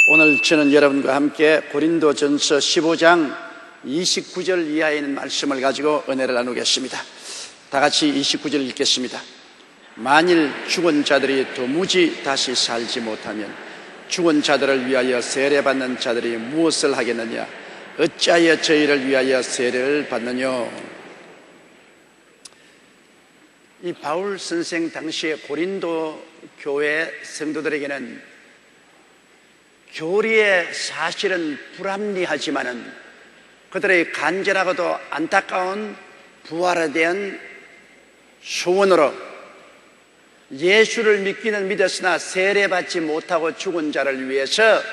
오늘 저는 여러분과 함께 고린도전서 15장 29절 이하에 있는 말씀을 가지고 은혜를 나누겠습니다. 다 같이 29절 읽겠습니다. 만일 죽은 자들이 도무지 다시 살지 못하면 죽은 자들을 위하여 세례받는 자들이 무엇을 하겠느냐? 어찌하여 저희를 위하여 세례를 받느냐? 이 바울 선생 당시에 고린도 교회 성도들에게는 교리에 사실은 불합리하지만은 그들의 간절하고도 안타까운 부활에 대한 소원으로 예수를 믿기는 믿었으나 세례받지 못하고 죽은 자를 위해서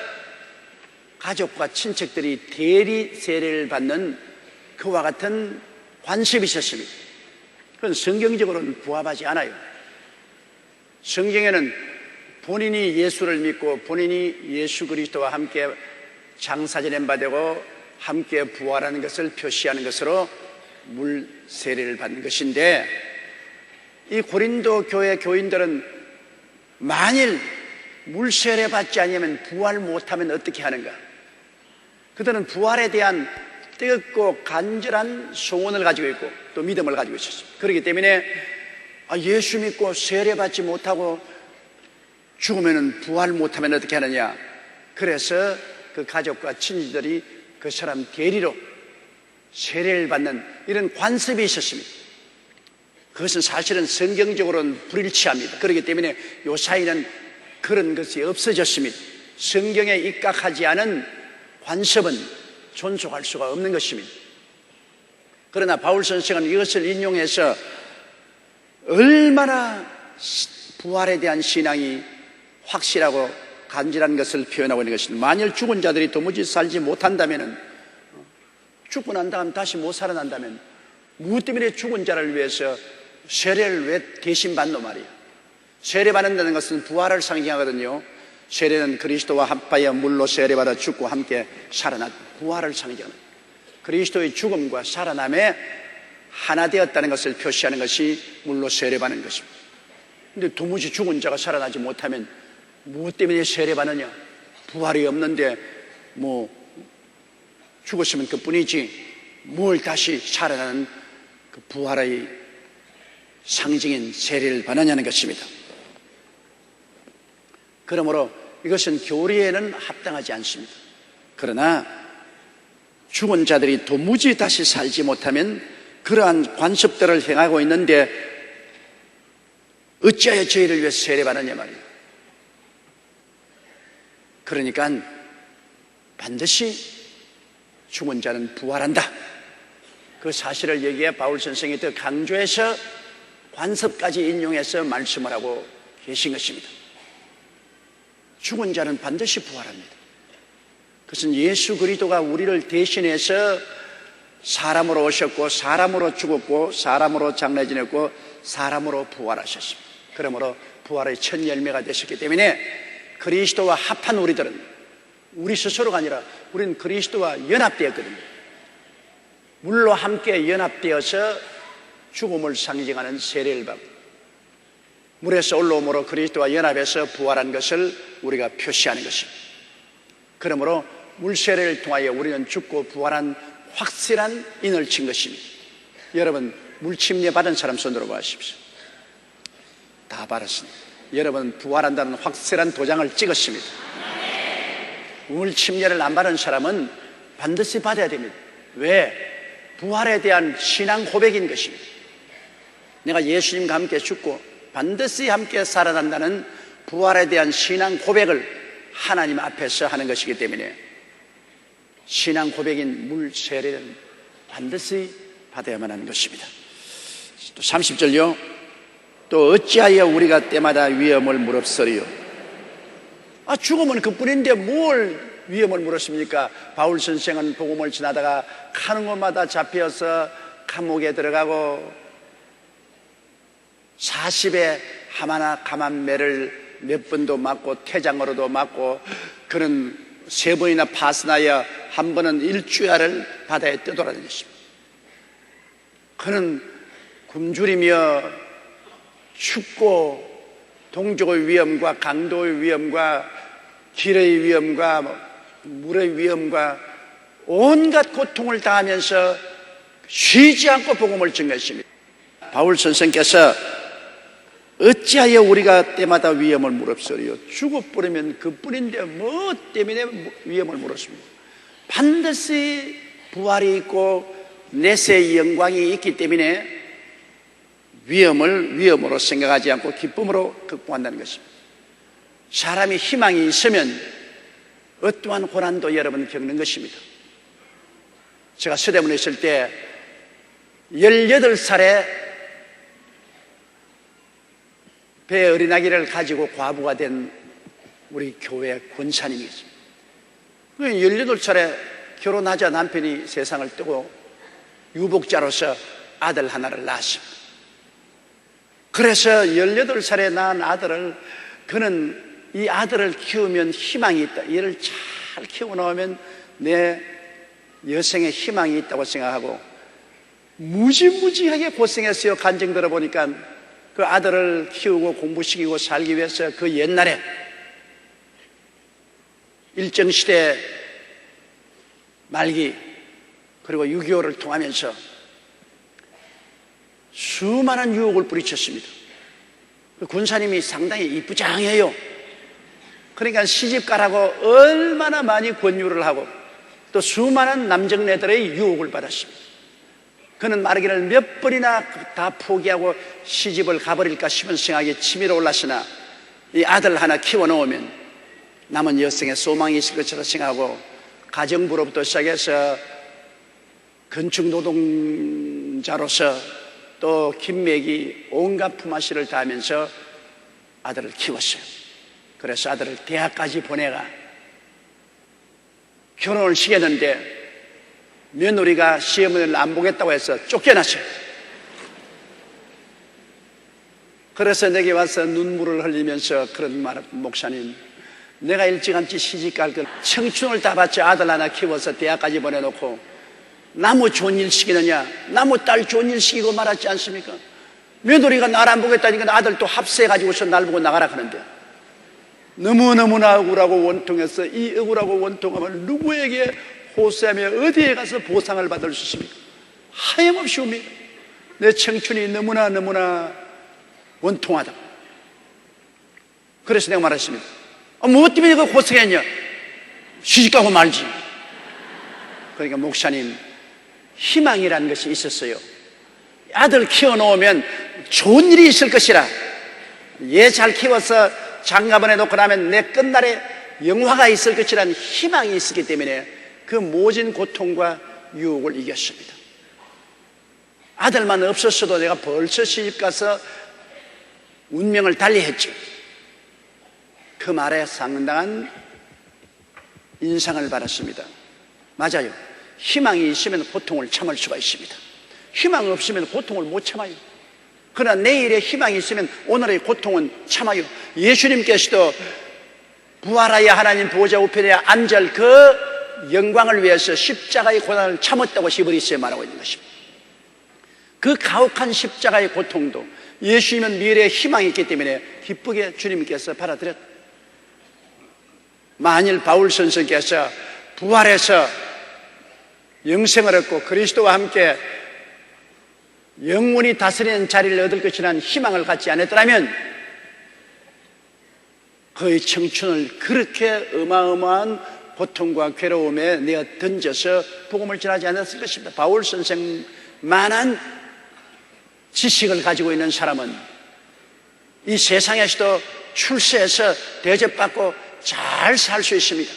가족과 친척들이 대리 세례를 받는 그와 같은 관습이 있었습니다. 그건 성경적으로는 부합하지 않아요. 성경에는 본인이 예수를 믿고 본인이 예수 그리스도와 함께 장사지낸 바 되고 함께 부활하는 것을 표시하는 것으로 물 세례를 받는 것인데, 이 고린도 교회 교인들은 만일 물 세례 받지 않으면 부활 못하면 어떻게 하는가? 그들은 부활에 대한 뜨겁고 간절한 소원을 가지고 있고 또 믿음을 가지고 있었습니다. 그렇기 때문에 예수 믿고 세례 받지 못하고 죽으면 부활 못하면 어떻게 하느냐? 그래서 그 가족과 친지들이 그 사람 대리로 세례를 받는 이런 관습이 있었습니다. 그것은 사실은 성경적으로는 불일치합니다. 그렇기 때문에 요 사이는 그런 것이 없어졌습니다. 성경에 입각하지 않은 관습은 존속할 수가 없는 것입니다. 그러나 바울 선생은 이것을 인용해서 얼마나 부활에 대한 신앙이 확실하고 간절한 것을 표현하고 있는 것입니다. 만일 죽은 자들이 도무지 살지 못한다면, 죽고 난 다음 다시 못 살아난다면 무엇 때문에 죽은 자를 위해서 세례를 왜 대신 받노 말이야? 세례 받는다는 것은 부활을 상징하거든요. 세례는 그리스도와 합하여 물로 세례받아 죽고 함께 살아난 부활을 상징하는, 그리스도의 죽음과 살아남에 하나 되었다는 것을 표시하는 것이 물로 세례받는 것입니다. 근데 도무지 죽은 자가 살아나지 못하면 무엇 때문에 세례받느냐? 부활이 없는데 죽었으면 그뿐이지 뭘 다시 살아나는 그 부활의 상징인 세례를 받느냐는 것입니다. 그러므로 이것은 교리에는 합당하지 않습니다. 그러나 죽은 자들이 도무지 다시 살지 못하면 그러한 관습들을 행하고 있는데 어찌하여 저희를 위해 세례받느냐 말이에요. 그러니까 반드시 죽은 자는 부활한다, 그 사실을 여기에 바울 선생이 더 강조해서 관습까지 인용해서 말씀을 하고 계신 것입니다. 죽은 자는 반드시 부활합니다. 그것은 예수 그리스도가 우리를 대신해서 사람으로 오셨고 사람으로 죽었고 사람으로 장례 지냈고 사람으로 부활하셨습니다. 그러므로 부활의 첫 열매가 되셨기 때문에 그리스도와 합한 우리들은, 우리 스스로가 아니라 우리는 그리스도와 연합되었거든요. 물로 함께 연합되어서 죽음을 상징하는 세례를 받고 물에서 올라옴으로 그리스도와 연합해서 부활한 것을 우리가 표시하는 것입니다. 그러므로 물세례를 통하여 우리는 죽고 부활한 확실한 인을 친 것입니다. 여러분, 물침례 받은 사람 손들어 보십시오. 다 받았습니다. 여러분, 부활한다는 확실한 도장을 찍었습니다. 물침례를 안 받은 사람은 반드시 받아야 됩니다. 왜? 부활에 대한 신앙 고백인 것입니다. 내가 예수님과 함께 죽고 반드시 함께 살아난다는 부활에 대한 신앙 고백을 하나님 앞에서 하는 것이기 때문에 신앙 고백인 물 세례는 반드시 받아야만 하는 것입니다. 또 30절요. 또 어찌하여 우리가 때마다 위험을 무릅쓰리요? 죽으면 그뿐인데 뭘 위험을 물었습니까? 바울 선생은 복음을 전하다가 가는 곳마다 잡혀서 감옥에 들어가고 40에 하마나 감한매를 몇 번도 맞고 퇴장으로도 맞고, 그는 3번이나 파스나여 한 번은 일주야를 바다에 떠돌아다녔습니다. 그는 굶주리며 춥고 동족의 위험과 강도의 위험과 길의 위험과 물의 위험과 온갖 고통을 당하면서 쉬지 않고 복음을 전했습니다. 바울 선생께서 어찌하여 우리가 때마다 위험을 무릅쓰리요? 죽어버리면 그뿐인데 뭐 때문에 위험을 물었습니까? 반드시 부활이 있고 내세의 영광이 있기 때문에 위험을 위험으로 생각하지 않고 기쁨으로 극복한다는 것입니다. 사람이 희망이 있으면 어떠한 고난도 여러분 겪는 것입니다. 제가 서대문에 있을 때 18살에 배 어린아기를 가지고 과부가 된 우리 교회 권사님이 있습니다. 18살에 결혼하자 남편이 세상을 뜨고 유복자로서 아들 하나를 낳았습니다. 그래서 18살에 낳은 아들을, 그는 이 아들을 키우면 희망이 있다, 얘를 잘 키워놓으면 내 여생에 희망이 있다고 생각하고 무지무지하게 고생했어요. 간증 들어보니까 그 아들을 키우고 공부시키고 살기 위해서 그 옛날에 일정시대 말기 그리고 6.25를 통하면서 수많은 유혹을 뿌리쳤습니다. 그 군사님이 상당히 이쁘장해요. 그러니까 시집가라고 얼마나 많이 권유를 하고 또 수많은 남정네들의 유혹을 받았습니다. 그는 말하기를 몇 번이나 다 포기하고 시집을 가버릴까 싶은 생각이 치밀어 올랐으나 이 아들 하나 키워놓으면 남은 여생에 소망이 있을 것이라 생각하고 가정부로부터 시작해서 건축 노동자로서 또 김맥이 온갖 품앗이를 다하면서 아들을 키웠어요. 그래서 아들을 대학까지 보내가 결혼을 시켰는데 며느리가 시어머니를 안 보겠다고 해서 쫓겨났어요. 그래서 내게 와서 눈물을 흘리면서 그런 말을, 목사님, 내가 일찌감치 시집갈 그 청춘을 다 바쳐 아들 하나 키워서 대학까지 보내놓고 나무 좋은 일 시키느냐, 나무 딸 좋은 일 시키고 말았지 않습니까? 며느리가 날 안 보겠다니까 아들 또 합세해가지고서 날 보고 나가라 하는데 너무너무나 억울하고 원통해서 이 억울하고 원통함을 누구에게 호소하며 어디에 가서 보상을 받을 수 있습니까? 하염없이 옵니다. 내 청춘이 너무나 원통하다. 그래서 내가 말했습니다. 무엇 때문에 그 고생했냐? 시집가고 말지. 그러니까 목사님, 희망이라는 것이 있었어요. 아들 키워놓으면 좋은 일이 있을 것이라. 얘 잘 키워서 장가번에 놓고 나면 내 끝날에 영화가 있을 것이라는 희망이 있었기 때문에 그 모진 고통과 유혹을 이겼습니다. 아들만 없었어도 내가 벌써 시집가서 운명을 달리했지. 그 말에 상당한 인상을 받았습니다. 맞아요. 희망이 있으면 고통을 참을 수가 있습니다. 희망이 없으면 고통을 못 참아요. 그러나 내일의 희망이 있으면 오늘의 고통은 참아요. 예수님께서도 부활하여 하나님 보좌 우편에 앉을 그 영광을 위해서 십자가의 고난을 참았다고 히브리서에 말하고 있는 것입니다. 그 가혹한 십자가의 고통도 예수님은 미래의 희망이 있기 때문에 기쁘게 주님께서 받아들였다. 만일 바울 선생께서 부활해서 영생을 얻고 그리스도와 함께 영원히 다스리는 자리를 얻을 것이라는 희망을 갖지 않았더라면 그의 청춘을 그렇게 어마어마한 고통과 괴로움에 내어 던져서 복음을 전하지 않았을 것입니다. 바울 선생만한 지식을 가지고 있는 사람은 이 세상에서도 출세해서 대접받고 잘 살 수 있습니다.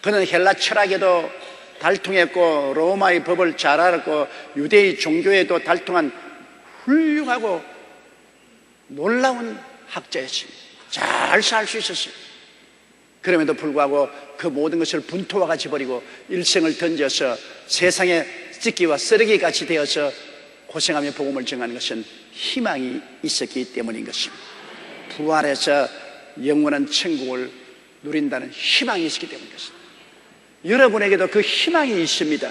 그는 헬라 철학에도 달통했고 로마의 법을 잘 알았고 유대의 종교에도 달통한 훌륭하고 놀라운 학자였습니다. 잘 살 수 있었어요. 그럼에도 불구하고 그 모든 것을 분토와 같이 버리고 일생을 던져서 세상에 찢기와 쓰레기 같이 되어서 고생하며 복음을 전하는 것은 희망이 있었기 때문인 것입니다. 부활해서 영원한 천국을 누린다는 희망이 있었기 때문인 것입니다. 여러분에게도 그 희망이 있습니다.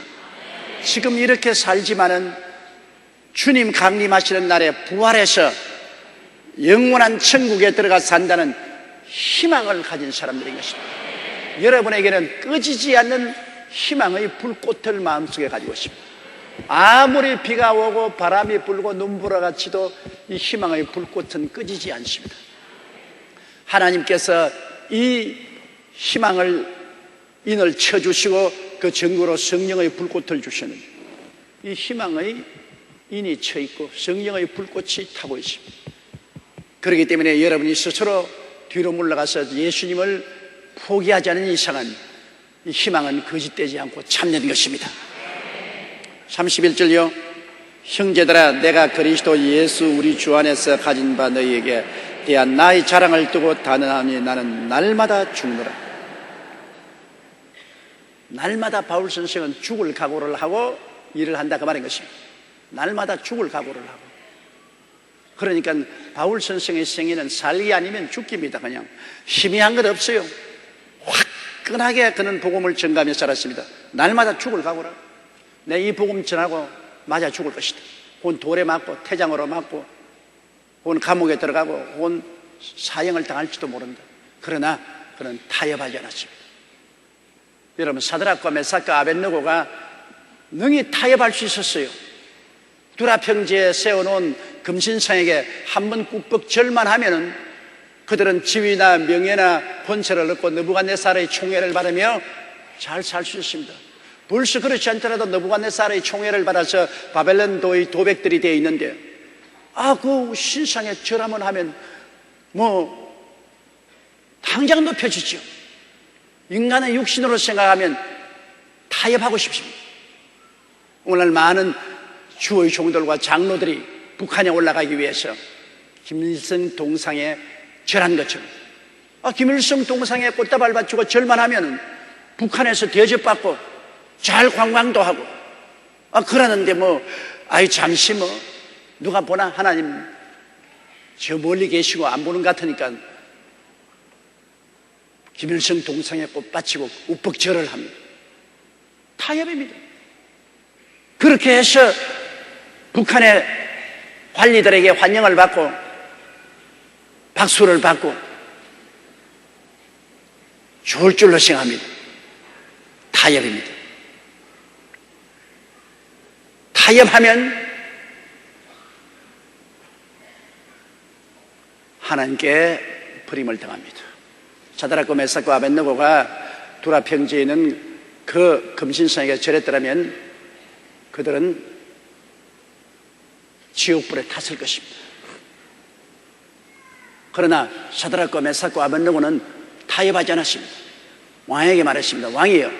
지금 이렇게 살지만은 주님 강림하시는 날에 부활해서 영원한 천국에 들어가 산다는 희망을 가진 사람들인 것입니다. 여러분에게는 꺼지지 않는 희망의 불꽃을 마음속에 가지고 있습니다. 아무리 비가 오고 바람이 불고 눈보라 같이도 이 희망의 불꽃은 꺼지지 않습니다. 하나님께서 이 희망을 인을 쳐주시고 그 증거로 성령의 불꽃을 주시는, 이 희망의 인이 쳐있고 성령의 불꽃이 타고 있습니다. 그렇기 때문에 여러분이 스스로 뒤로 물러가서 예수님을 포기하지 않은 이상은 이 희망은 거짓되지 않고 참는 것입니다. 31절요. 형제들아, 내가 그리스도 예수 우리 주 안에서 가진 바 너희에게 대한 나의 자랑을 두고 단언하니 나는 날마다 죽노라. 날마다 바울 선생은 죽을 각오를 하고 일을 한다 그 말인 것입니다. 날마다 죽을 각오를 하고. 그러니까 바울 선생의 생애는 살기 아니면 죽기입니다. 그냥 희미한 것 없어요. 화끈하게 그는 복음을 전가하며 살았습니다. 날마다 죽을 각오라. 내 이 복음 전하고 맞아 죽을 것이다. 혹은 돌에 맞고 태장으로 맞고 혹은 감옥에 들어가고 혹은 사형을 당할지도 모른다. 그러나 그는 타협하지 않았습니다. 여러분, 사드락과 메삭과 아벳느고가 능히 타협할 수 있었어요. 두라 평지에 세워놓은 금신상에게 한번 꾹꾹 절만 하면은 그들은 지위나 명예나 권세를 얻고 느부갓네살의 총애를 받으며 잘 살 수 있습니다. 벌써 그렇지 않더라도 느부갓네살의 총애를 받아서 바벨론도의 도백들이 되어 있는데, 그 신상에 절 한번 하면 당장 높여지죠. 인간의 육신으로 생각하면 타협하고 싶습니다. 오늘날 많은 주의 종들과 장로들이 북한에 올라가기 위해서 김일성 동상에 절한 것처럼, 김일성 동상에 꽃다발 바치고 절만 하면 북한에서 대접받고 잘 관광도 하고, 그러는데 잠시 누가 보나 하나님 저 멀리 계시고 안 보는 것 같으니까 김일성 동상에 꽃 바치고 우뻑절을 합니다. 타협입니다. 그렇게 해서 북한의 관리들에게 환영을 받고 박수를 받고 좋을 줄로 생각합니다. 타협입니다. 타협하면 하나님께 버림을 당합니다. 사드락과 메삭과 아벳느고가 두라 평지에 있는 그 금신상에게 절했더라면 그들은 지옥불에 탔을 것입니다. 그러나 사드락과 메삭과 아벳느고는 타협하지 않았습니다. 왕에게 말했습니다. 왕이여,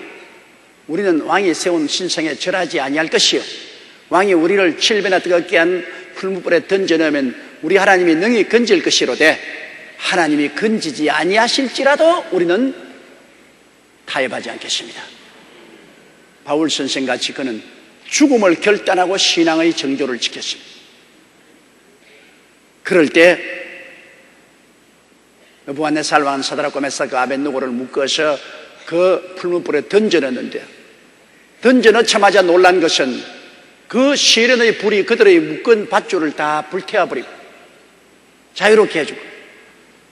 우리는 왕이 세운 신상에 절하지 아니할 것이요, 왕이 우리를 7배나 뜨겁게 한 풀무불에 던져넣으면 우리 하나님이 능히 건질 것이로되 하나님이 건지지 아니하실지라도 우리는 타협하지 않겠습니다. 바울 선생같이 그는 죽음을 결단하고 신앙의 정조를 지켰습니다. 그럴 때 느부갓네살 왕은 사드락과 메삭과 아벳느고를 묶어서 그 풀무불에 던져넣는데, 던져넣자마자 놀란 것은 그 시련의 불이 그들의 묶은 밧줄을 다 불태워버리고 자유롭게 해주고,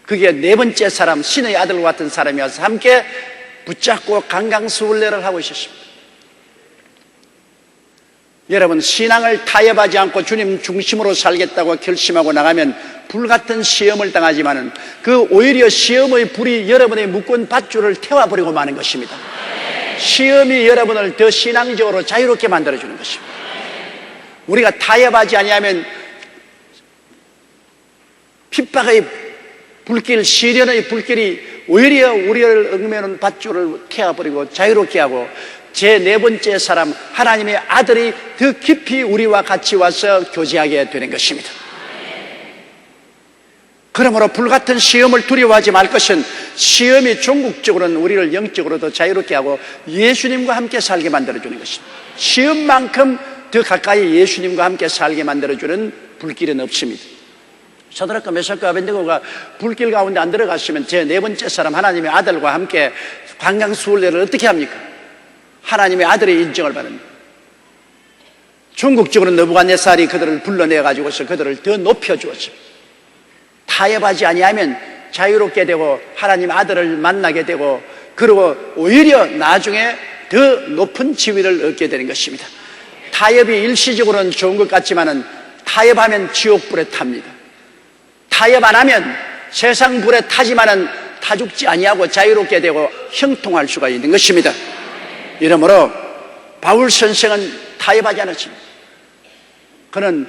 그게 네 번째 사람, 신의 아들과 같은 사람이 와서 함께 붙잡고 강강수훈례를 하고 있었습니다. 여러분, 신앙을 타협하지 않고 주님 중심으로 살겠다고 결심하고 나가면 불같은 시험을 당하지만은 그 오히려 시험의 불이 여러분의 묶은 밧줄을 태워버리고 마는 것입니다. 시험이 여러분을 더 신앙적으로 자유롭게 만들어주는 것입니다. 우리가 타협하지 아니하면 핍박의 불길, 시련의 불길이 오히려 우리를 얽매는 밧줄을 태워버리고 자유롭게 하고, 제 네 번째 사람, 하나님의 아들이 더 깊이 우리와 같이 와서 교제하게 되는 것입니다. 그러므로 불같은 시험을 두려워하지 말 것은 시험이 종국적으로는 우리를 영적으로 더 자유롭게 하고 예수님과 함께 살게 만들어주는 것입니다. 시험만큼 더 가까이 예수님과 함께 살게 만들어주는 불길은 없습니다. 사드락과 메삭과 아벳느고가 불길 가운데 안 들어갔으면 제 네 번째 사람, 하나님의 아들과 함께 관광수훈례를 어떻게 합니까? 하나님의 아들의 인정을 받습니다. 중국적으로 느부갓네살이 그들을 불러내가지고서 그들을 더 높여주었습니다. 타협하지 아니하면 자유롭게 되고 하나님 아들을 만나게 되고, 그리고 오히려 나중에 더 높은 지위를 얻게 되는 것입니다. 타협이 일시적으로는 좋은 것 같지만은 타협하면 지옥불에 탑니다. 타협 안 하면 세상 불에 타지만은 타 죽지 아니하고 자유롭게 되고 형통할 수가 있는 것입니다. 이러므로 바울 선생은 타협하지 않았습니다. 그는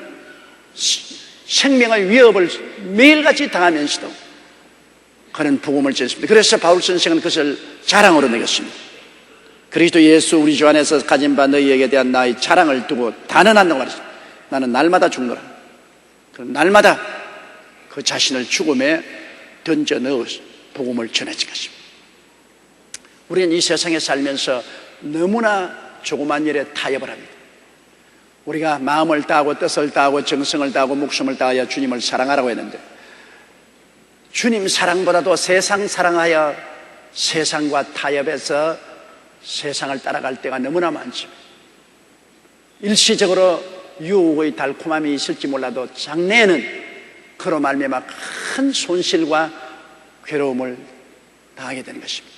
생명의 위협을 매일같이 당하면서도 그는 복음을 전했습니다. 그래서 바울 선생은 그것을 자랑으로 내겼습니다. 그리스도 예수 우리 주 안에서 가진 바 너희에게 대한 나의 자랑을 두고 단언한다고 말했습니다. 나는 날마다 죽노라. 날마다 그 자신을 죽음에 던져 넣어 복음을 전해진 것입니다. 우리는 이 세상에 살면서 너무나 조그만 일에 타협을 합니다. 우리가 마음을 다하고 뜻을 다하고 정성을 다하고 목숨을 다하여 주님을 사랑하라고 했는데, 주님 사랑보다도 세상 사랑하여 세상과 타협해서 세상을 따라갈 때가 너무나 많죠. 일시적으로 유혹의 달콤함이 있을지 몰라도 장래에는 그로 말미암아 큰 손실과 괴로움을 당하게 되는 것입니다.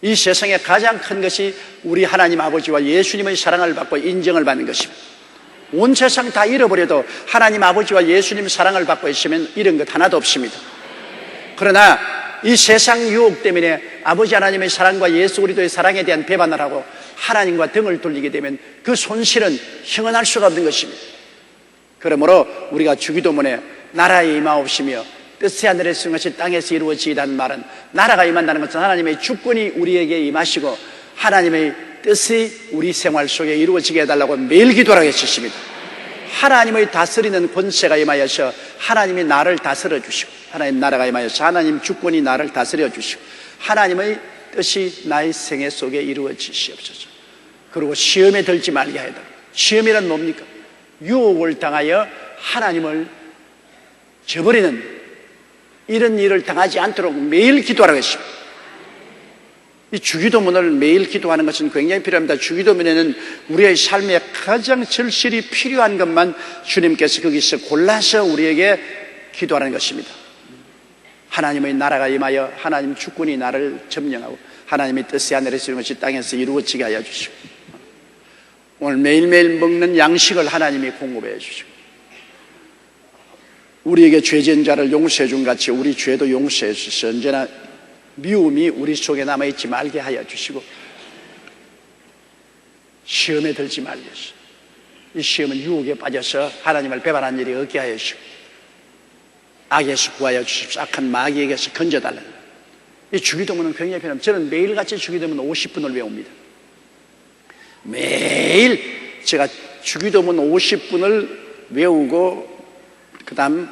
이 세상에 가장 큰 것이 우리 하나님 아버지와 예수님의 사랑을 받고 인정을 받는 것입니다. 온 세상 다 잃어버려도 하나님 아버지와 예수님 사랑을 받고 있으면 잃은 것 하나도 없습니다. 그러나 이 세상 유혹 때문에 아버지 하나님의 사랑과 예수 그리스도의 사랑에 대한 배반을 하고 하나님과 등을 돌리게 되면 그 손실은 형언할 수가 없는 것입니다. 그러므로 우리가 주기도문에 나라에 임하옵시며 뜻이 하늘에서 이루어진 것이 땅에서 이루어지이다는 말은, 나라가 임한다는 것은 하나님의 주권이 우리에게 임하시고 하나님의 뜻이 우리 생활 속에 이루어지게 해달라고 매일 기도하게 하셨습니다. 하나님의 다스리는 권세가 임하여서 하나님이 나를 다스려 주시고, 하나님 나라가 임하여서 하나님 주권이 나를 다스려 주시고 하나님의 뜻이 나의 생애 속에 이루어지시옵소서. 그리고 시험에 들지 말게 하여다. 시험이란 뭡니까? 유혹을 당하여 하나님을 저버리는 이런 일을 당하지 않도록 매일 기도하라고 했습니다. 이 주기도문을 매일 기도하는 것은 굉장히 필요합니다. 주기도문에는 우리의 삶에 가장 절실히 필요한 것만 주님께서 거기서 골라서 우리에게 기도하는 것입니다. 하나님의 나라가 임하여 하나님 주권이 나를 점령하고 하나님의 뜻이 하늘에서 이루어진 것이 땅에서 이루어지게 하여 주시고, 오늘 매일매일 먹는 양식을 하나님이 공급해 주시고, 우리에게 죄진 자를 용서해 준 같이 우리 죄도 용서해 주셔서 언제나 미움이 우리 속에 남아있지 말게 하여 주시고, 시험에 들지 말게 하시고, 이 시험은 유혹에 빠져서 하나님을 배반한 일이 없게 하여 주시고, 악에서 구하여 주십시오. 악한 마귀에게서 건져달라는, 이 주기도문은 굉장히 필요합니다. 저는 매일같이 주기도문 50분을 외웁니다. 매일 제가 주기도문 50분을 외우고 그 다음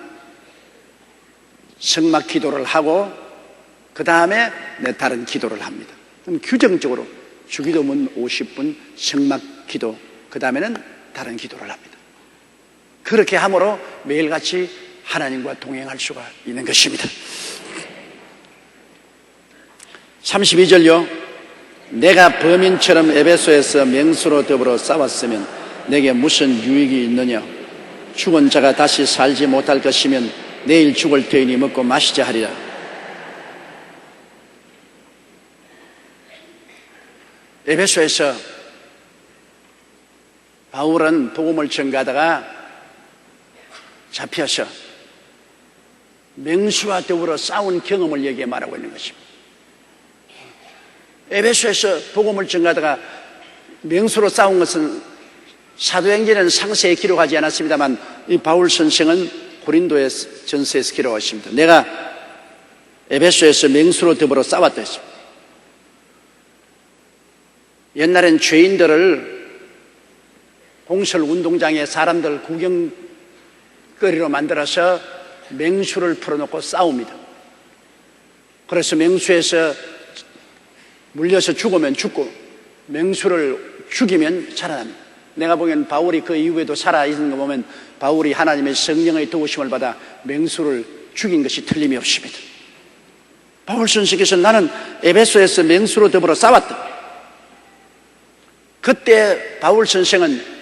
성막 기도를 하고 그 다음에 다른 기도를 합니다. 그럼 규정적으로 주기도문 50분, 성막 기도, 그 다음에는 다른 기도를 합니다. 그렇게 함으로 매일같이 하나님과 동행할 수가 있는 것입니다. 32절요. 내가 범인처럼 에베소에서 맹수로 더불어 싸웠으면 내게 무슨 유익이 있느냐? 죽은 자가 다시 살지 못할 것이면 내일 죽을 터이니 먹고 마시자 하리라. 에베소에서 바울은 복음을 전가하다가 잡혀서 맹수와 더불어 싸운 경험을 여기에 말하고 있는 것입니다. 에베소에서 복음을 전가하다가 맹수로 싸운 것은 사도행전에는 상세히 기록하지 않았습니다만 이 바울 선생은 고린도의 전서에서 기록하십니다. 내가 에베소에서 맹수로 더불어 싸웠다 했습니다. 옛날엔 죄인들을 공설 운동장에 사람들 구경거리로 만들어서 맹수를 풀어놓고 싸웁니다. 그래서 맹수에서 물려서 죽으면 죽고 맹수를 죽이면 살아납니다. 내가 보기엔 바울이 그 이후에도 살아있는 거 보면 바울이 하나님의 성령의 도우심을 받아 맹수를 죽인 것이 틀림이 없습니다. 바울 선생께서 나는 에베소에서 맹수로 더불어 싸웠다. 그때 바울 선생은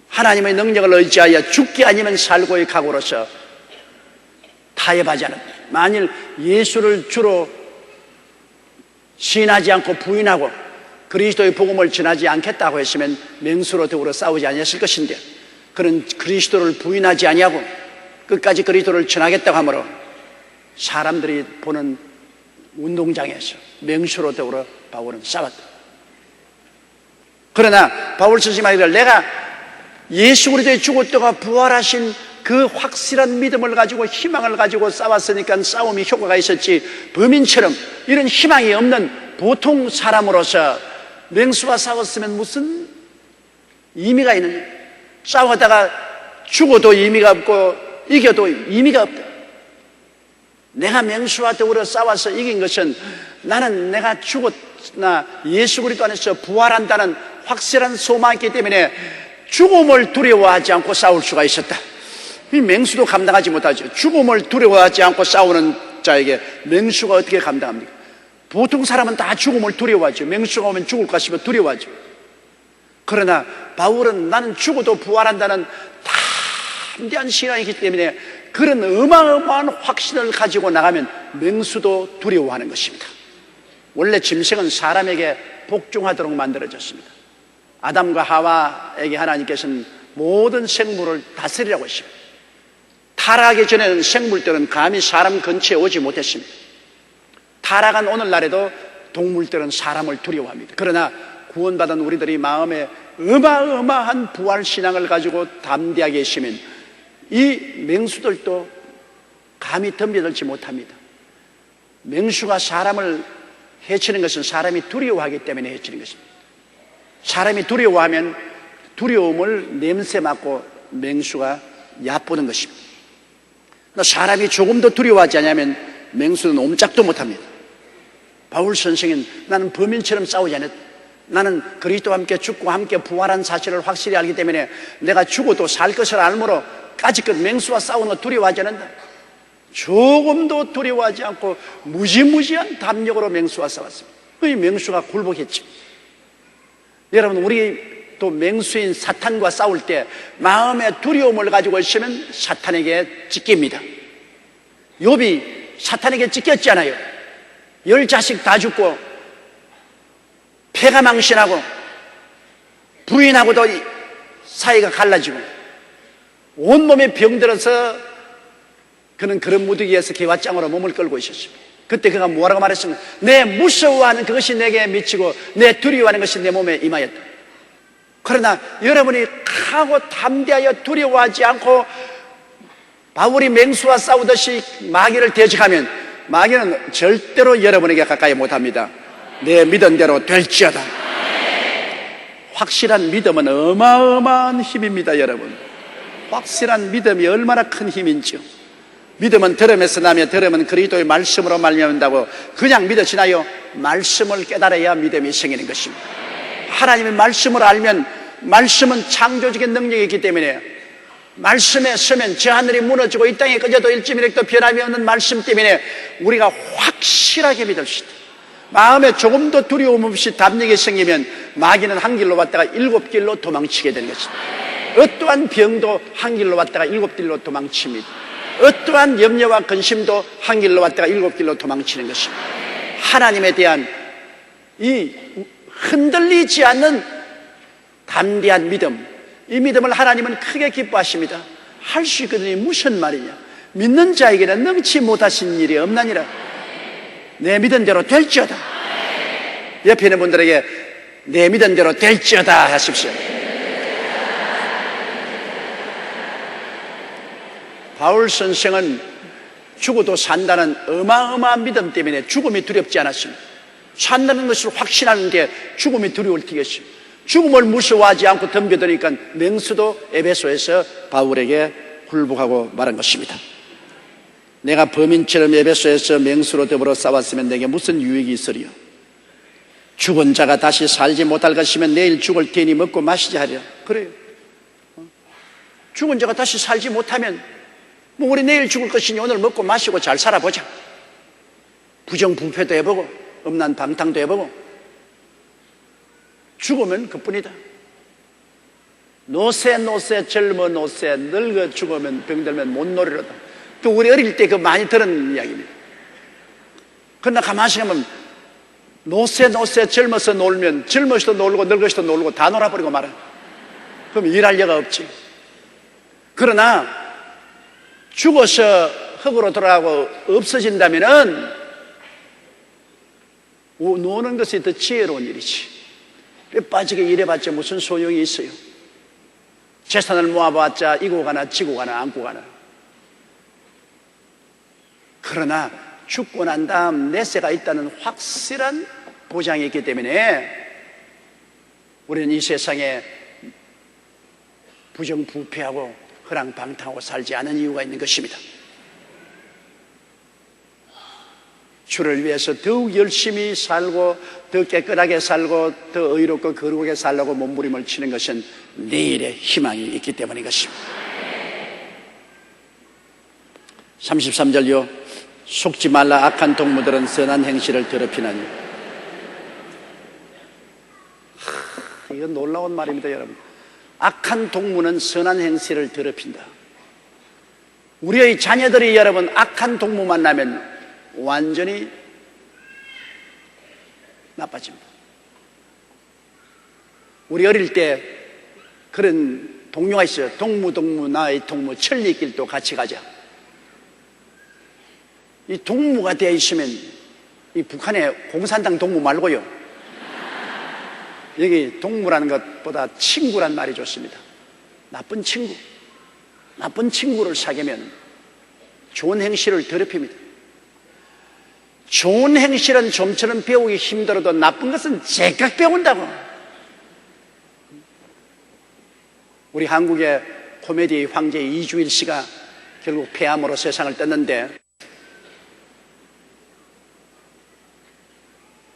하나님의 능력을 의지하여 죽기 아니면 살고의 각오로서 타협하지 않았다. 만일 예수를 주로 시인하지 않고 부인하고 그리스도의 복음을 전하지 않겠다고 했으면 맹수로 더불어 싸우지 아니했을 것인데, 그는 그리스도를 부인하지 아니하고 끝까지 그리스도를 전하겠다고 하므로 사람들이 보는 운동장에서 맹수로 더불어 바울은 싸웠다. 그러나 바울 스승이 말하기를 내가 예수 그리스도의 죽었다가 부활하신 그 확실한 믿음을 가지고 희망을 가지고 싸웠으니까 싸움이 효과가 있었지, 범인처럼 이런 희망이 없는 보통 사람으로서 맹수와 싸웠으면 무슨 의미가 있느냐. 싸우다가 죽어도 의미가 없고 이겨도 의미가 없다. 내가 맹수와 더불어 싸워서 이긴 것은 나는 내가 죽었나 예수 그리스도 안에서 부활한다는 확실한 소망이 있기 때문에 죽음을 두려워하지 않고 싸울 수가 있었다. 이 맹수도 감당하지 못하죠. 죽음을 두려워하지 않고 싸우는 자에게 맹수가 어떻게 감당합니까? 보통 사람은 다 죽음을 두려워하죠. 맹수가 오면 죽을까 싶어 두려워하죠. 그러나 바울은 나는 죽어도 부활한다는 담대한 신앙이 있기 때문에 그런 어마어마한 확신을 가지고 나가면 맹수도 두려워하는 것입니다. 원래 짐승은 사람에게 복종하도록 만들어졌습니다. 아담과 하와에게 하나님께서는 모든 생물을 다스리라고 했습니다. 타락하기 전에는 생물들은 감히 사람 근처에 오지 못했습니다. 타락한 오늘날에도 동물들은 사람을 두려워합니다. 그러나 구원받은 우리들이 마음에 어마어마한 부활신앙을 가지고 담대하게 있으면 이 맹수들도 감히 덤벼들지 못합니다. 맹수가 사람을 해치는 것은 사람이 두려워하기 때문에 해치는 것입니다. 사람이 두려워하면 두려움을 냄새 맡고 맹수가 얕보는 것입니다. 사람이 조금도 두려워하지 않으면 맹수는 옴짝도 못합니다. 바울 선생은 나는 범인처럼 싸우지 않았다. 나는 그리스도와 함께 죽고 함께 부활한 사실을 확실히 알기 때문에 내가 죽어도 살 것을 알므로 까짓것 맹수와 싸우는 거 두려워하지 않는다. 조금도 두려워하지 않고 무지무지한 담력으로 맹수와 싸웠습니다. 이 맹수가 굴복했죠. 여러분, 우리 또 맹수인 사탄과 싸울 때 마음의 두려움을 가지고 있으면 사탄에게 찢깁니다. 욥이 사탄에게 찢겼잖아요. 10자식 다 죽고 폐가 망신하고 부인하고도 사이가 갈라지고 온몸에 병들어서 그는 그런 무더기에서 개화장으로 몸을 끌고 있었습니다. 그때 그가 뭐라고 말했습니까? 내 무서워하는 그것이 내게 미치고 내 두려워하는 것이 내 몸에 임하였다. 그러나 여러분이 강하고 담대하여 두려워하지 않고 바울이 맹수와 싸우듯이 마귀를 대적하면 마귀는 절대로 여러분에게 가까이 못합니다. 내 믿은 대로 될지어다. 확실한 믿음은 어마어마한 힘입니다. 여러분, 확실한 믿음이 얼마나 큰 힘인지요. 믿음은 들음에서 나며 들음은 그리스도의 말씀으로 말미암는다고 그냥 믿어지나요? 말씀을 깨달아야 믿음이 생기는 것입니다. 하나님의 말씀을 알면, 말씀은 창조적인 능력이 있기 때문에 말씀에 서면 저 하늘이 무너지고 이 땅에 꺼져도 1.1획도 변함이 없는 말씀 때문에 우리가 확실하게 믿을 수 있다. 마음에 조금도 두려움 없이 담력이 생기면 마귀는 한 길로 왔다가 7길로 도망치게 되는 것입니다. 어떠한 병도 한 길로 왔다가 7길로 도망칩니다. 어떠한 염려와 근심도 한 길로 왔다가 7길로 도망치는 것입니다. 하나님에 대한 이 흔들리지 않는 담대한 믿음, 이 믿음을 하나님은 크게 기뻐하십니다. 할 수 있거든요. 무슨 말이냐? 믿는 자에게는 능치 못하신 일이 없나니라. 내 믿은 대로 될지어다. 옆에 있는 분들에게 내 믿은 대로 될지어다 하십시오. 바울 선생은 죽어도 산다는 어마어마한 믿음 때문에 죽음이 두렵지 않았습니다. 산다는 것을 확신하는 게 죽음이 두려울 테겠어요. 죽음을 무서워하지 않고 덤벼드니까 맹수도 에베소에서 바울에게 굴복하고 말한 것입니다. 내가 범인처럼 에베소에서 맹수로 더불어 싸웠으면 내게 무슨 유익이 있으리요? 죽은 자가 다시 살지 못할 것이면 내일 죽을 테니 먹고 마시자 하려. 그래요. 죽은 자가 다시 살지 못하면 뭐 우리 내일 죽을 것이니 오늘 먹고 마시고 잘 살아보자. 부정부패도 해보고 음란방탕도 해보고. 죽으면 그뿐이다. 노세 젊어 노세 늙어 죽으면 병들면 못 노리로다. 그 우리 어릴 때 그 많이 들은 이야기입니다. 그러나 가만히 생각하면 노세 젊어서 놀면 젊어서도 놀고 늙어서도 놀고 다 놀아버리고 말아요. 그럼 일할 여가 없지. 그러나 죽어서 흙으로 돌아가고 없어진다면은 노는 것이 더 지혜로운 일이지. 뼈 빠지게 일해봤자 무슨 소용이 있어요. 재산을 모아봤자 이고 가나 지고 가나 안고 가나. 그러나 죽고 난 다음 내세가 있다는 확실한 보장이 있기 때문에 우리는 이 세상에 부정부패하고 허랑방탕하고 살지 않은 이유가 있는 것입니다. 주를 위해서 더욱 열심히 살고 더 깨끗하게 살고 더 의롭고 거룩하게 살려고 몸부림을 치는 것은 내일의 희망이 있기 때문인 것입니다. 33절요. 속지 말라. 악한 동무들은 선한 행실을 더럽히나니. 이건 놀라운 말입니다, 여러분. 악한 동무는 선한 행실을 더럽힌다. 우리의 자녀들이 여러분 악한 동무 만나면 완전히 나빠집니다. 우리 어릴 때 그런 동료가 있어요. 동무 나의 동무 천리길도 같이 가자. 이 동무가 되어 있으면 이 북한의 공산당 동무 말고요, 여기 동무라는 것보다 친구란 말이 좋습니다. 나쁜 친구를 사귀면 좋은 행실을 더럽힙니다. 좋은 행실은 좀처럼 배우기 힘들어도 나쁜 것은 제각 배운다고. 우리 한국의 코미디 황제 이주일 씨가 결국 폐암으로 세상을 떴는데,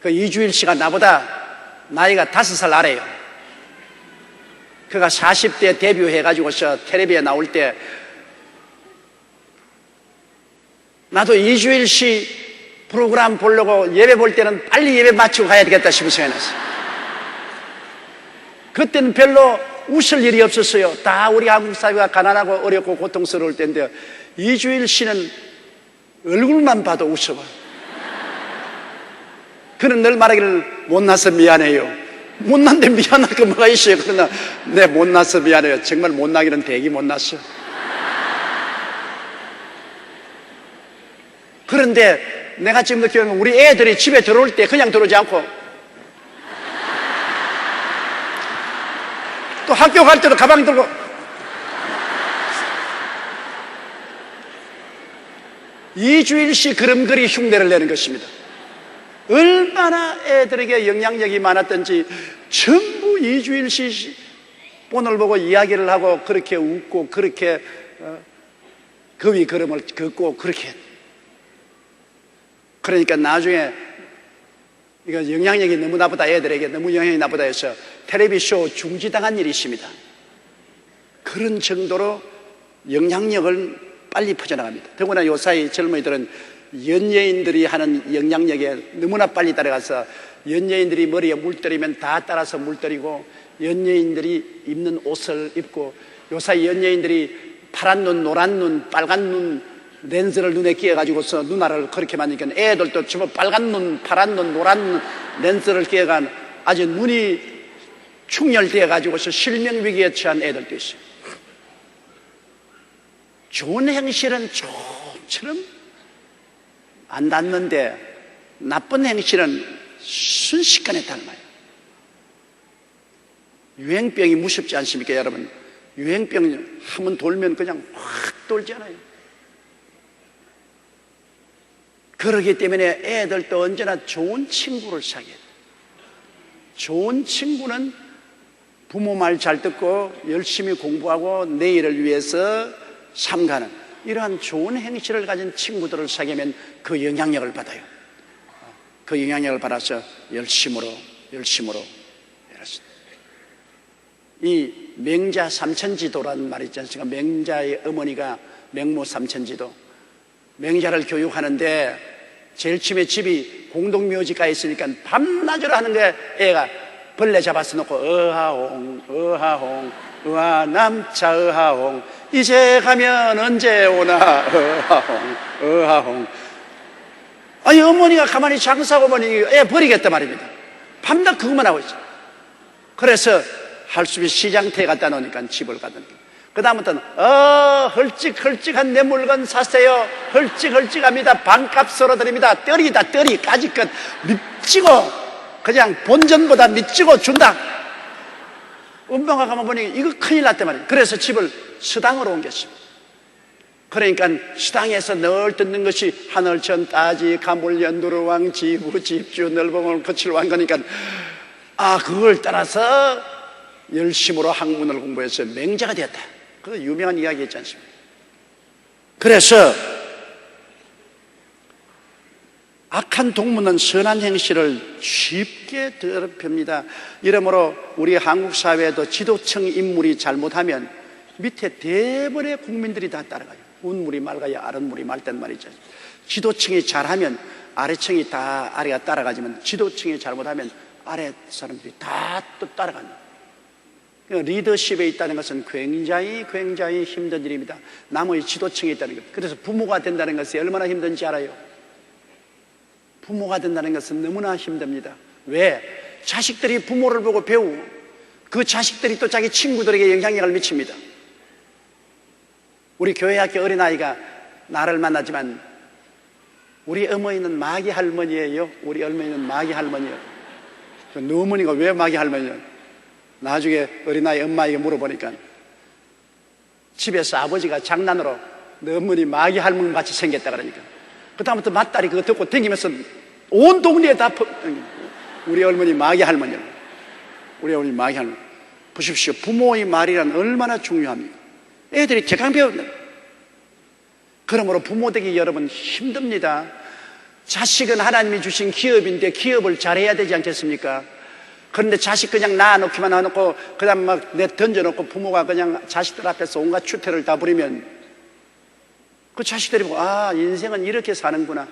그 이주일 씨가 나보다 나이가 5살 아래요. 그가 40대 데뷔해가지고서 텔레비에 나올 때 나도 이주일 씨 프로그램 보려고 예배 볼 때는 빨리 예배 마치고 가야 되겠다 싶은 생각이 났어요. 그때는 별로 웃을 일이 없었어요. 다 우리 한국 사회가 가난하고 어렵고 고통스러울 때인데 이주일 씨는 얼굴만 봐도 웃어봐. 그는 늘 말하기를 못나서 미안해요. 못난데 미안할 거 뭐가 있어요. 그러나 네, 못나서 미안해요. 정말 못나기는 되게 못났어. 그런데 내가 지금 느끼는 우리 애들이 집에 들어올 때 그냥 들어오지 않고 또 학교 갈 때도 가방 들고 이주일씨 그림그리 흉내를 내는 것입니다. 얼마나 애들에게 영향력이 많았던지 전부 이주일씨 본을 보고 이야기를 하고 그렇게 웃고 그렇게 거위 걸음을 걷고 그렇게. 그러니까 나중에 이거 영향력이 너무 나쁘다, 애들에게 너무 영향이 나쁘다 해서 텔레비쇼 중지당한 일이 있습니다. 그런 정도로 영향력을 빨리 퍼져나갑니다. 더구나 요사이 젊은이들은 연예인들이 하는 영향력에 너무나 빨리 따라가서 연예인들이 머리에 물 때리면 다 따라서 물 때리고 연예인들이 입는 옷을 입고 요사이 연예인들이 파란 눈, 노란 눈, 빨간 눈 렌즈를 눈에 끼워가지고서 누나를 그렇게 만드니까 애들도 전부 빨간 눈, 파란 눈, 노란 눈 렌즈를 끼워간 아주 눈이 충혈되어가지고서 실명위기에 처한 애들도 있어요. 좋은 행실은 좀처럼 안 닿는데 나쁜 행실은 순식간에 닮아요. 유행병이 무섭지 않습니까, 여러분? 유행병 한번 돌면 그냥 확 돌잖아요. 그러기 때문에 애들도 언제나 좋은 친구를 사귀어야 돼요. 좋은 친구는 부모 말 잘 듣고 열심히 공부하고 내일을 위해서 삼가는 이러한 좋은 행실을 가진 친구들을 사귀면 그 영향력을 받아요. 그 영향력을 받아서 열심으로 이 맹자 삼천지도라는 말이 있지 않습니까? 맹자의 어머니가 맹모 삼천지도. 맹자를 교육하는데 제일 처음에 집이 공동묘지가에 있으니까 밤낮으로 하는 게 애가 벌레 잡아서 놓고 어하홍 남차 의하홍 이제 가면 언제 오나 의하홍. 아니 어머니가 가만히 장사하고 보니 애 버리겠단 말입니다. 밤낮 그것만 하고 있어. 그래서 할수비 시장터에 갖다 놓으니까 집을 가더니 그 다음부터는 헐찍헐찍한 내 물건 사세요. 헐찍헐찍합니다. 반값으로 드립니다. 떨이다 떨이 까짓것 밑지고 그냥 본전보다 밑지고 준다. 엄마가 가만 보니 이거 큰일 났단 말이에요. 그래서 집을 서당으로 옮겼습니다. 그러니까 시당에서 늘 듣는 것이 하늘천 따지 가물연 두루왕 지부 집주 넓어물 거칠왕 거니까 그걸 따라서 열심으로 학문을 공부해서 맹자가 되었다. 그 유명한 이야기 있지 않습니까? 그래서 악한 동무는 선한 행실을 쉽게 더럽힙니다. 이러므로 우리 한국 사회에도 지도층 인물이 잘못하면 밑에 대부분의 국민들이 다 따라가요. 운물이 맑아야 아랫물이 맑단 말이죠. 지도층이 잘하면 아래층이 다 아래가 따라가지만 지도층이 잘못하면 아래 사람들이 다 또 따라간다. 리더십에 있다는 것은 굉장히 힘든 일입니다. 남의 지도층에 있다는 것. 그래서 부모가 된다는 것이 얼마나 힘든지 알아요? 부모가 된다는 것은 너무나 힘듭니다. 왜? 자식들이 부모를 보고 배우고 그 자식들이 또 자기 친구들에게 영향력을 미칩니다. 우리 교회학교 어린아이가 나를 만나지만 우리 어머니는 마귀 할머니예요. 우리 어머니는 마귀 할머니예요. 너 어머니가 왜 마귀 할머니예요? 나중에 어린아이 엄마에게 물어보니까 집에서 아버지가 장난으로 너 어머니 마귀 할머니 같이 생겼다 그러니까 그 다음부터 맏딸이 그거 듣고 댕기면서 온 동네에 다 우리 어머니 마귀 할머니, 우리 어머니 마귀 할머니. 보십시오. 부모의 말이란 얼마나 중요합니까? 애들이 대강 배운다. 그러므로 부모 되기 여러분 힘듭니다. 자식은 하나님이 주신 기업인데 기업을 잘해야 되지 않겠습니까? 그런데 자식 그냥 낳아놓기만 해놓고 그 다음 막 내 던져놓고 부모가 그냥 자식들 앞에서 온갖 추태를 다 부리면 그 자식들이 보고 인생은 이렇게 사는구나.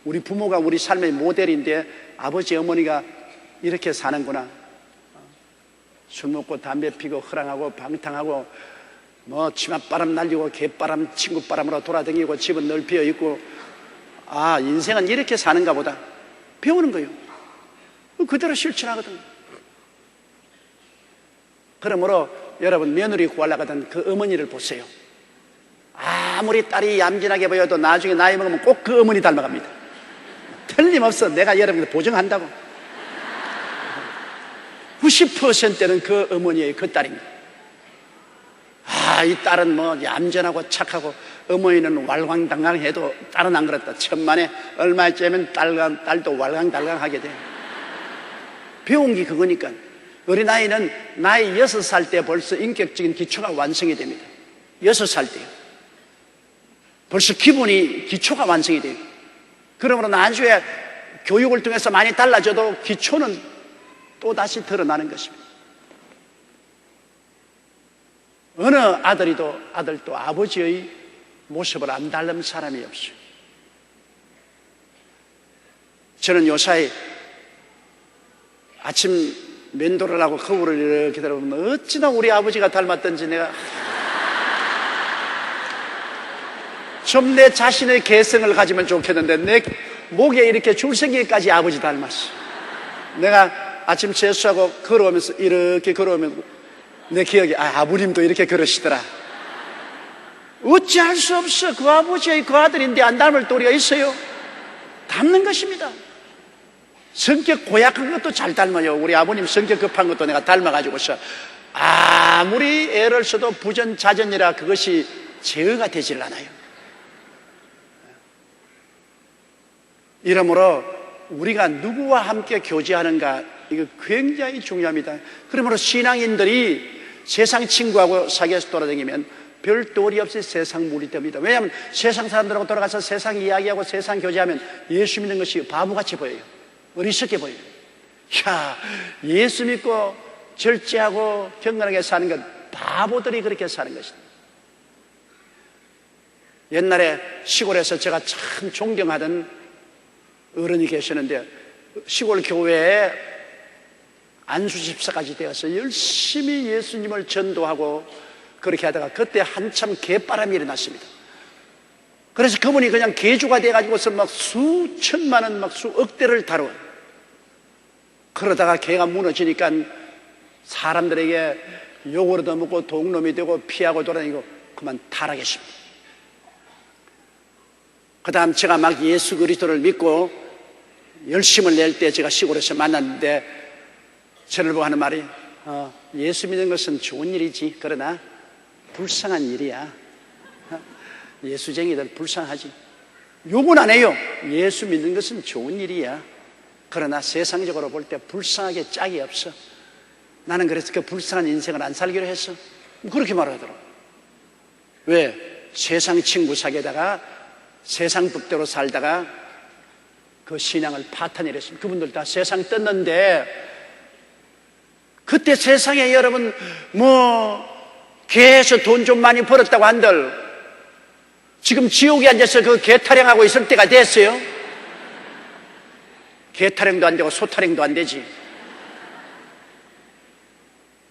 우리 부모가 우리 삶의 모델인데 아버지 어머니가 이렇게 사는구나. 술 먹고 담배 피고 허랑하고 방탕하고 뭐 치맛바람 날리고 개바람 친구바람으로 돌아다니고 집은 늘 비어있고 인생은 이렇게 사는가 보다 배우는 거예요. 그대로 실천하거든. 그러므로 여러분 며느리 구하려고 하던 그 어머니를 보세요. 아무리 딸이 얌전하게 보여도 나중에 나이 먹으면 꼭 그 어머니 닮아갑니다. 틀림없어. 내가 여러분들 보증한다고. 90%는 그 어머니의 그 딸입니다. 이 딸은 뭐 얌전하고 착하고 어머니는 왈광당강해도 딸은 안 그렇다. 천만에 얼마쯤이면 딸도 왈광당강하게 돼. 배운 게 그거니까. 어린아이는 나이 6살 때 벌써 인격적인 기초가 완성이 됩니다. 6살 때요. 벌써 기초가 완성이 돼요. 그러므로 나중에 교육을 통해서 많이 달라져도 기초는 또다시 드러나는 것입니다. 어느 아들도 아버지의 모습을 안 닮은 사람이 없어요. 저는 요사이 아침 면도를 하고 거울을 이렇게 들어보면 어찌나 우리 아버지가 닮았던지 내가 좀 내 자신의 개성을 가지면 좋겠는데 내 목에 이렇게 줄생기까지 아버지 닮았어. 내가 아침 세수하고 걸어오면서 이렇게 걸어오면 내 기억에 아버님도 이렇게 걸으시더라. 어찌할 수 없어. 그 아버지의 그 아들인데 안 닮을 도리가 있어요? 닮는 것입니다. 성격 고약한 것도 잘 닮아요. 우리 아버님 성격 급한 것도 내가 닮아가지고서 아무리 애를 써도 부전자전이라 그것이 제어가 되질 않아요. 이러므로 우리가 누구와 함께 교제하는가 이거 굉장히 중요합니다. 그러므로 신앙인들이 세상 친구하고 사귀어서 돌아다니면 별 도리 없이 세상 물이 됩니다. 왜냐하면 세상 사람들하고 돌아가서 세상 이야기하고 세상 교제하면 예수 믿는 것이 바보같이 보여요. 어리석게 보여요. 예수 믿고 절제하고 경건하게 사는 건 바보들이 그렇게 사는 것이다. 옛날에 시골에서 제가 참 존경하던 어른이 계시는데 시골 교회에 안수집사까지 되어서 열심히 예수님을 전도하고 그렇게 하다가 그때 한참 개바람이 일어났습니다. 그래서 그분이 그냥 개주가 돼가지고서 막 수천만 원, 막 수억 대를 다뤄. 그러다가 개가 무너지니까 사람들에게 욕을 얻어먹고 독놈이 되고 피하고 돌아다니고 그만 타락했습니다. 그 다음 제가 막 예수 그리스도를 믿고 열심을 낼 때 제가 시골에서 만났는데 저를 보고 하는 말이 예수 믿는 것은 좋은 일이지 그러나 불쌍한 일이야. 예수쟁이들 불쌍하지. 욕은 안 해요. 예수 믿는 것은 좋은 일이야. 그러나 세상적으로 볼 때 불쌍하게 짝이 없어. 나는 그래서 그 불쌍한 인생을 안 살기로 했어. 그렇게 말하더라고. 왜? 세상 친구 사귀다가 세상 법대로 살다가 그 신앙을 파탄이랬습니다. 그분들 다 세상 떴는데 그때 세상에 여러분 개에서 돈 좀 많이 벌었다고 한들 지금 지옥에 앉아서 그 개 타령하고 있을 때가 됐어요. 개 타령도 안 되고 소 타령도 안 되지.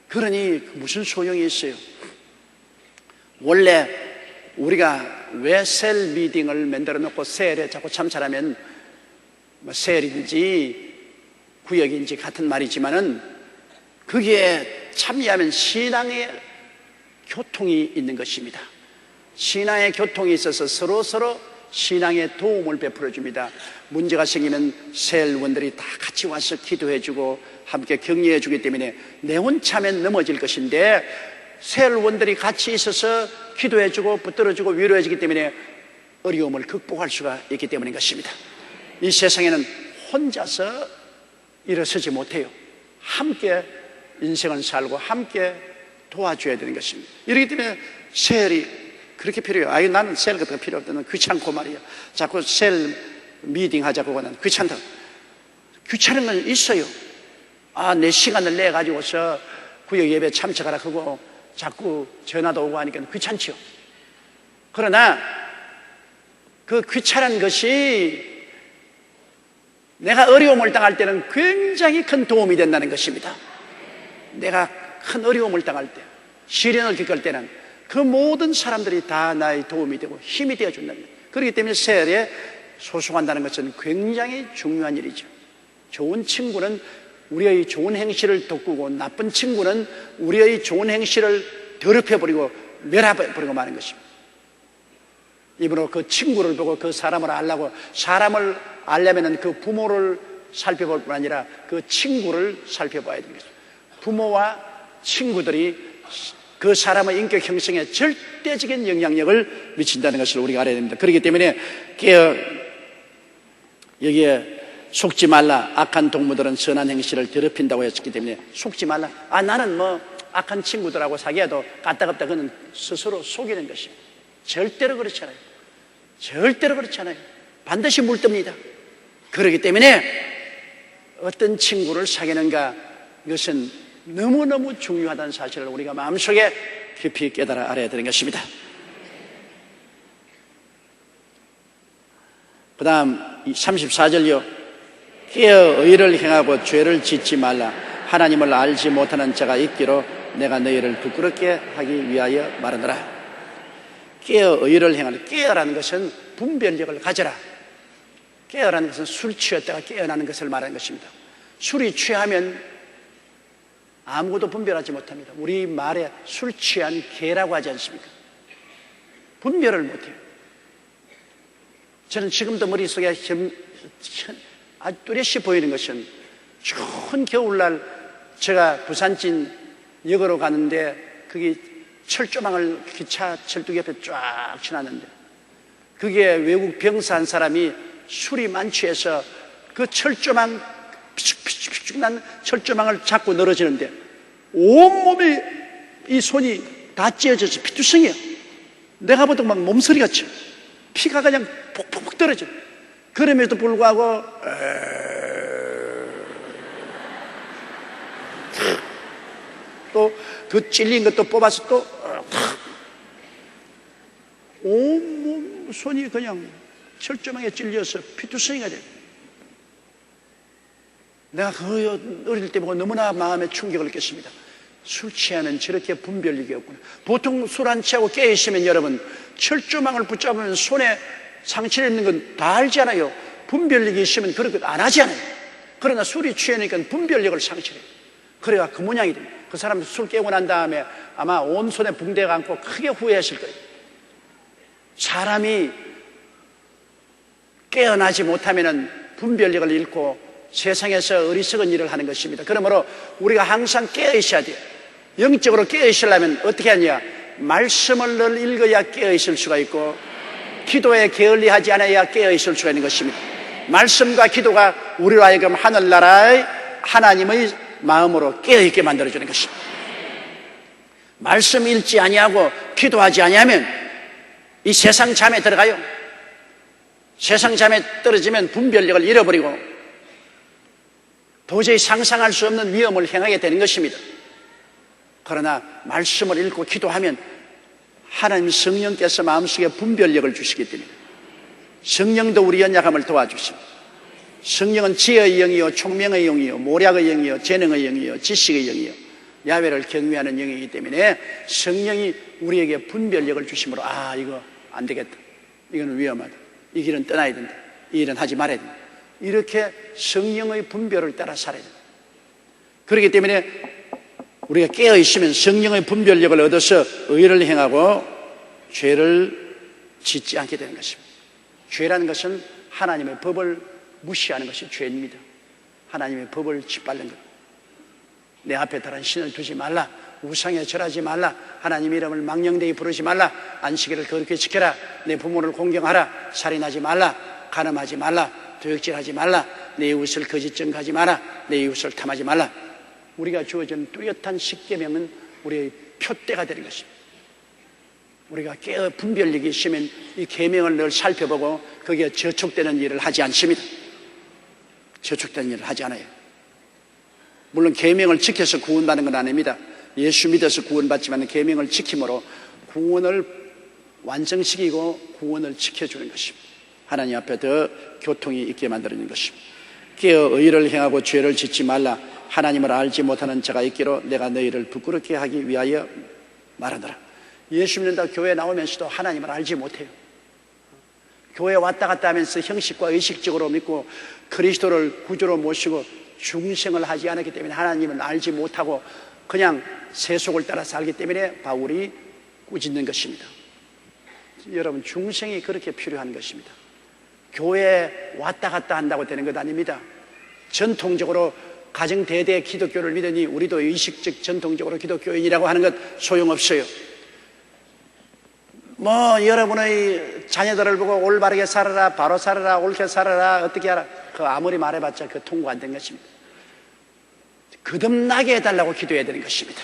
그러니 무슨 소용이 있어요? 원래 우리가 왜 셀 미팅을 만들어 놓고 셀에 자꾸 참석하면 셀인지 구역인지 같은 말이지만은 거기에 참여하면 신앙의 교통이 있는 것입니다. 신앙의 교통이 있어서 서로 신앙의 도움을 베풀어 줍니다. 문제가 생기면 셀원들이 다 같이 와서 기도해 주고 함께 격려해 주기 때문에 내 혼자면 넘어질 것인데 셀원들이 같이 있어서 기도해 주고 붙들어 주고 위로해 주기 때문에 어려움을 극복할 수가 있기 때문인 것입니다. 이 세상에는 혼자서 일어서지 못해요. 함께 인생을 살고 함께 도와줘야 되는 것입니다. 이렇기 때문에 셀이 그렇게 필요해요. 아유, 나는 셀 같은 거 필요 없다. 난 귀찮고 말이야. 자꾸 셀 미팅 하자고 하는 귀찮다. 귀찮은 건 있어요. 내 시간을 내가지고서 구역 예배 참석하라 하고 자꾸 전화도 오고 하니까 귀찮지요. 그러나 그 귀찮은 것이 내가 어려움을 당할 때는 굉장히 큰 도움이 된다는 것입니다. 내가 큰 어려움을 당할 때, 시련을 겪을 때는 그 모든 사람들이 다 나의 도움이 되고 힘이 되어준다는 거예요. 그렇기 때문에 셀에 소속한다는 것은 굉장히 중요한 일이죠. 좋은 친구는 우리의 좋은 행실을 돋구고 나쁜 친구는 우리의 좋은 행실을 더럽혀버리고 멸해버리고 마는 것입니다. 이번에 그 친구를 보고 그 사람을 알라고, 사람을 알려면 그 부모를 살펴볼 뿐 아니라 그 친구를 살펴봐야 됩니다. 부모와 친구들이 그 사람의 인격 형성에 절대적인 영향력을 미친다는 것을 우리가 알아야 됩니다. 그렇기 때문에 여기에 속지 말라. 악한 동무들은 선한 행실을 더럽힌다고 했기 때문에 속지 말라. 나는 악한 친구들하고 사귀어도 까딱없다. 그는 스스로 속이는 것입니다. 절대로 그렇지 않아요. 절대로 그렇지 않아요. 반드시 물듭니다. 그렇기 때문에 어떤 친구를 사귀는가, 이것은 너무너무 중요하다는 사실을 우리가 마음속에 깊이 깨달아 알아야 되는 것입니다. 그 다음 34절요. 깨어 의를 행하고 죄를 짓지 말라. 하나님을 알지 못하는 자가 있기로 내가 너희를 부끄럽게 하기 위하여 말하노라. 깨어 의를 행하는, 깨어라는 것은 분별력을 가져라. 깨어라는 것은 술 취했다가 깨어나는 것을 말하는 것입니다. 술이 취하면 아무것도 분별하지 못합니다. 우리 말에 술 취한 개라고 하지 않습니까? 분별을 못해요. 저는 지금도 머릿속에 아주 뚜렷이 보이는 것은 추운 겨울날 제가 부산진 역으로 가는데 거기 철조망을 기차 철도기 옆에 쫙 쳐놨는데 그게 외국 병사 한 사람이 술이 만취해서 그 철조망 피죽피죽 난 철조망을 잡고 늘어지는데 온몸이 이 손이 다 찢어져서 피투성이에요. 내가 보통 막 몸서리가 쳐. 피가 그냥 폭폭폭 떨어져. 그럼에도 불구하고 또 그 찔린 것도 뽑아서 또 온몸 손이 그냥 철조망에 찔려서 피투성이가 돼요. 내가 그 어릴 때 보고 너무나 마음에 충격을 느꼈습니다. 술 취하면 저렇게 분별력이 없구나. 보통 술 안 취하고 깨있으면 여러분 철조망을 붙잡으면 손에 상처를 입는 건 다 알잖아요. 분별력이 있으면 그런 것 안 하지 않아요. 그러나 술이 취하니까 분별력을 상실해요. 그래야 그 모양이 됩니다. 그 사람 술 깨고 난 다음에 아마 온 손에 붕대가 안고 크게 후회하실 거예요. 사람이 깨어나지 못하면 분별력을 잃고 세상에서 어리석은 일을 하는 것입니다. 그러므로 우리가 항상 깨어 있어야 돼요. 영적으로 깨어 있으려면 어떻게 하냐? 말씀을 늘 읽어야 깨어 있을 수가 있고 기도에 게을리하지 않아야 깨어 있을 수가 있는 것입니다. 말씀과 기도가 우리로 하여금 하늘나라의 하나님의 마음으로 깨어 있게 만들어주는 것입니다. 말씀 읽지 아니하고 기도하지 아니하면 이 세상 잠에 들어가요. 세상 잠에 떨어지면 분별력을 잃어버리고 도저히 상상할 수 없는 위험을 행하게 되는 것입니다. 그러나 말씀을 읽고 기도하면 하나님 성령께서 마음속에 분별력을 주시기 때문에 성령도 우리 연약함을 도와주십니다. 성령은 지혜의 영이요 총명의 영이요 모략의 영이요 재능의 영이요 지식의 영이요 야훼를 경외하는 영이기 때문에 성령이 우리에게 분별력을 주심으로 이거 안 되겠다, 이거는 위험하다, 이 길은 떠나야 된다, 이 일은 하지 말아야 된다, 이렇게 성령의 분별을 따라 살아야 된다. 그렇기 때문에 우리가 깨어있으면 성령의 분별력을 얻어서 의를 행하고 죄를 짓지 않게 되는 것입니다. 죄라는 것은 하나님의 법을 무시하는 것이 죄입니다. 하나님의 법을 짓밟는 것. 내 앞에 다른 신을 두지 말라, 우상에 절하지 말라, 하나님 이름을 망령되이 부르지 말라, 안식일을 거룩히 지켜라, 내 부모를 공경하라, 살인하지 말라, 간음하지 말라, 도둑질하지 말라, 내 이웃을 거짓 증거하지 마라, 내 이웃을 탐하지 말라. 우리가 주어진 뚜렷한 십계명은 우리의 표대가 되는 것입니다. 우리가 깨어 분별력이 있으면 이 계명을 늘 살펴보고 거기에 저촉되는 일을 하지 않습니다. 저촉되는 일을 하지 않아요. 물론 계명을 지켜서 구원받는 건 아닙니다. 예수 믿어서 구원받지만 계명을 지킴으로 구원을 완성시키고 구원을 지켜주는 것입니다. 하나님 앞에 더 교통이 있게 만드는 것입니다. 깨어 의를 행하고 죄를 짓지 말라. 하나님을 알지 못하는 자가 있기로 내가 너희를 부끄럽게 하기 위하여 말하더라. 예수 믿는다고 교회 나오면서도 하나님을 알지 못해요. 교회 왔다 갔다 하면서 형식과 의식적으로 믿고 그리스도를 구주로 모시고 중생을 하지 않았기 때문에 하나님을 알지 못하고 그냥 세속을 따라 살기 때문에 바울이 꾸짖는 것입니다. 여러분, 중생이 그렇게 필요한 것입니다. 교회에 왔다 갔다 한다고 되는 것 아닙니다. 전통적으로 가정 대대 기독교를 믿으니 우리도 의식적 전통적으로 기독교인이라고 하는 것 소용없어요. 여러분의 자녀들을 보고 올바르게 살아라, 바로 살아라, 옳게 살아라, 어떻게 하라, 아무리 말해봤자 통과 안 된 것입니다. 거듭나게 해달라고 기도해야 되는 것입니다.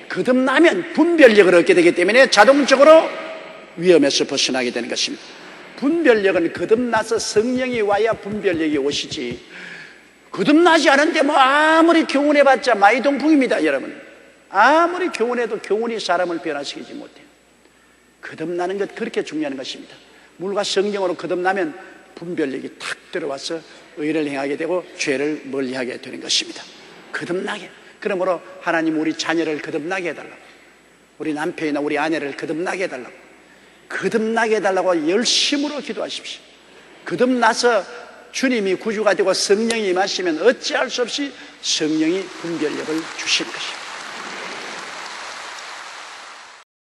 거듭나면 분별력을 얻게 되기 때문에 자동적으로 위험에서 벗어나게 되는 것입니다. 분별력은 거듭나서 성령이 와야 분별력이 오시지, 거듭나지 않은데 아무리 교훈해봤자 마이동풍입니다. 여러분, 아무리 교훈해도 교훈이 사람을 변화시키지 못해요. 거듭나는 것, 그렇게 중요한 것입니다. 물과 성령으로 거듭나면 분별력이 탁 들어와서 의를 행하게 되고 죄를 멀리하게 되는 것입니다. 거듭나게. 그러므로 하나님 우리 자녀를 거듭나게 해달라고, 우리 남편이나 우리 아내를 거듭나게 해달라고, 거듭나게 해달라고 열심으로 기도하십시오. 거듭나서 주님이 구주가 되고 성령이 임하시면 어찌할 수 없이 성령이 분별력을 주시는 것입니다.